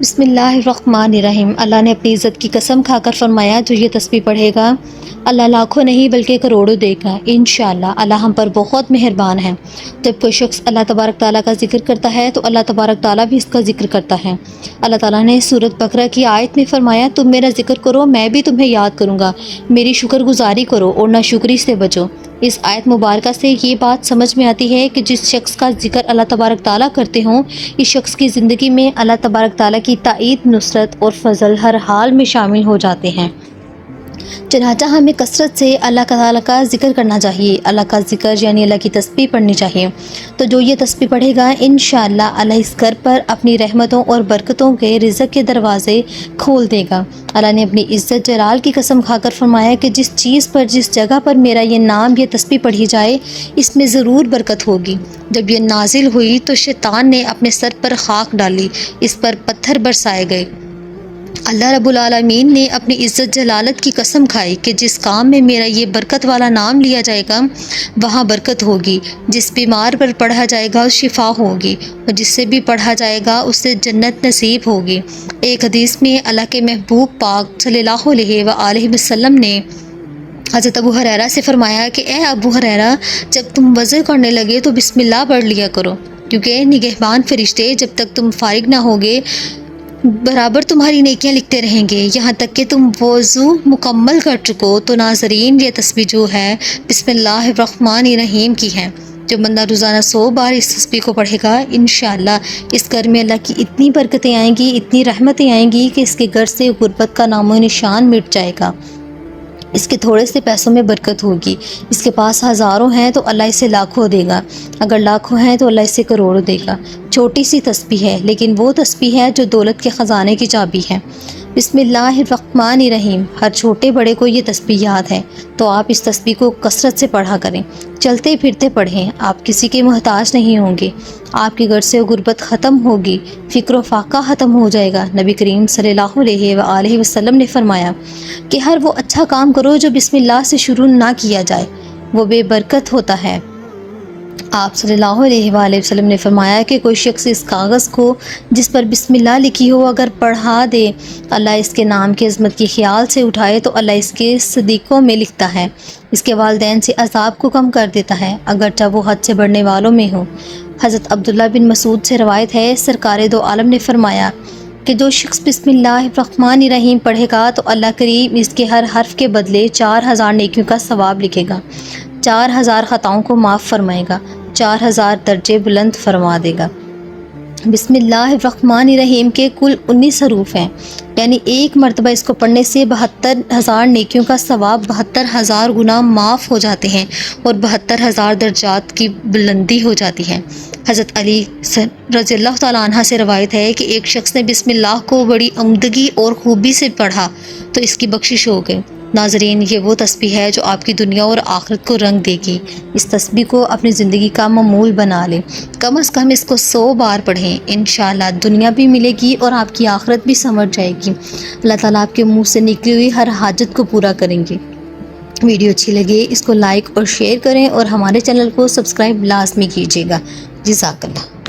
بسم اللہ الرحمن الرحیم۔ اللہ نے اپنی عزت کی قسم کھا کر فرمایا جو یہ تسبیح پڑھے گا اللہ لاکھوں نہیں بلکہ کروڑوں دے گا انشاءاللہ۔ اللہ ہم پر بہت مہربان ہے۔ جب کوئی شخص اللہ تبارک تعالیٰ کا ذکر کرتا ہے تو اللہ تبارک تعالیٰ بھی اس کا ذکر کرتا ہے۔ اللہ تعالیٰ نے سورۃ بقرہ کی آیت میں فرمایا تم میرا ذکر کرو میں بھی تمہیں یاد کروں گا، میری شکر گزاری کرو اور ناشکری سے بچو۔ اس آیت مبارکہ سے یہ بات سمجھ میں آتی ہے کہ جس شخص کا ذکر اللہ تبارک تعالیٰ کرتے ہوں اس شخص کی زندگی میں اللہ تبارک تعالیٰ کی تائید، نصرت اور فضل ہر حال میں شامل ہو جاتے ہیں۔ چنانچہ ہمیں کثرت سے اللہ تعالیٰ کا ذکر کرنا چاہیے۔ اللہ کا ذکر یعنی اللہ کی تسبیح پڑھنی چاہیے۔ تو جو یہ تسبیح پڑھے گا انشاءاللہ اللہ اس گھر پر اپنی رحمتوں اور برکتوں کے رزق کے دروازے کھول دے گا۔ اللہ نے اپنی عزت جلال کی قسم کھا کر فرمایا کہ جس چیز پر جس جگہ پر میرا یہ نام یہ تسبیح پڑھی جائے اس میں ضرور برکت ہوگی۔ جب یہ نازل ہوئی تو شیطان نے اپنے سر پر خاک ڈالی، اس پر پتھر برسائے گئے۔ اللہ رب العالمین نے اپنی عزت جلالت کی قسم کھائی کہ جس کام میں میرا یہ برکت والا نام لیا جائے گا وہاں برکت ہوگی، جس بیمار پر پڑھا جائے گا اس شفا ہوگی اور جس سے بھی پڑھا جائے گا اس سے جنت نصیب ہوگی۔ ایک حدیث میں اللہ کے محبوب پاک صلی اللہ علیہ وآلہ وسلم نے حضرت ابو ہریرہ سے فرمایا کہ اے ابو ہریرہ جب تم وضو کرنے لگے تو بسم اللہ پڑھ لیا کرو، کیونکہ نگہبان فرشتے جب تک تم فارغ نہ ہوگے برابر تمہاری نیکیاں لکھتے رہیں گے یہاں تک کہ تم وضو مکمل کر چکو۔ تو ناظرین یہ تسبیح جو ہے بسم اللہ الرحمن الرحیم کی ہے۔ جو بندہ روزانہ 100 بار اس تسبیح کو پڑھے گا انشاءاللہ اس گھر میں اللہ کی اتنی برکتیں آئیں گی، اتنی رحمتیں آئیں گی کہ اس کے گھر سے غربت کا نام و نشان مٹ جائے گا۔ اس کے تھوڑے سے پیسوں میں برکت ہوگی۔ اس کے پاس ہزاروں ہیں تو اللہ اسے لاکھوں دے گا، اگر لاکھوں ہیں تو اللہ اسے کروڑوں دے گا۔ چھوٹی سی تسبیح ہے لیکن وہ تسبیح ہے جو دولت کے خزانے کی چابی ہے۔ بسم اللہ الرحمن الرحیم۔ ہر چھوٹے بڑے کو یہ تسبیح یاد ہے تو آپ اس تسبیح کو کثرت سے پڑھا کریں، چلتے پھرتے پڑھیں، آپ کسی کے محتاج نہیں ہوں گے، آپ کے گھر سے غربت ختم ہوگی، فکر و فاقہ ختم ہو جائے گا۔ نبی کریم صلی اللہ علیہ وآلہ وسلم نے فرمایا کہ ہر وہ اچھا کام کرو جو بسم اللہ سے شروع نہ کیا جائے وہ بے برکت ہوتا ہے۔ آپ صلی اللہ علیہ وآلہ وسلم نے فرمایا کہ کوئی شخص اس کاغذ کو جس پر بسم اللہ لکھی ہو اگر پڑھا دے، اللہ اس کے نام کی عظمت کی خیال سے اٹھائے تو اللہ اس کے صدیقوں میں لکھتا ہے، اس کے والدین سے عذاب کو کم کر دیتا ہے اگرچہ وہ حد سے بڑھنے والوں میں ہو۔ حضرت عبداللہ بن مسعود سے روایت ہے سرکار دو عالم نے فرمایا کہ جو شخص بسم اللہ الرحمن الرحیم پڑھے گا تو اللہ کریم اس کے ہر حرف کے بدلے 4000 نیکیوں کا ثواب لکھے گا، 4000 خطاؤں کو معاف فرمائے گا، 4000 درجے بلند فرما دے گا۔ بسم اللہ الرحمن الرحیم کے کل 19 حروف ہیں، یعنی ایک مرتبہ اس کو پڑھنے سے 72000 نیکیوں کا ثواب 72000 گناہ معاف ہو جاتے ہیں اور 72000 درجات کی بلندی ہو جاتی ہے۔ حضرت علی رضی اللہ تعالیٰ عنہ سے روایت ہے کہ ایک شخص نے بسم اللہ کو بڑی عمدگی اور خوبی سے پڑھا تو اس کی بخشش ہو گئی۔ ناظرین یہ وہ تسبیح ہے جو آپ کی دنیا اور آخرت کو رنگ دے گی۔ اس تسبیح کو اپنی زندگی کا معمول بنا لیں، کم از کم اس کو 100 بار پڑھیں، انشاءاللہ دنیا بھی ملے گی اور آپ کی آخرت بھی سنور جائے گی۔ اللہ تعالیٰ آپ کے منہ سے نکلی ہوئی ہر حاجت کو پورا کریں گے۔ ویڈیو اچھی لگے اس کو لائک اور شیئر کریں اور ہمارے چینل کو سبسکرائب لازمی کیجیے گا۔ جزاک اللہ۔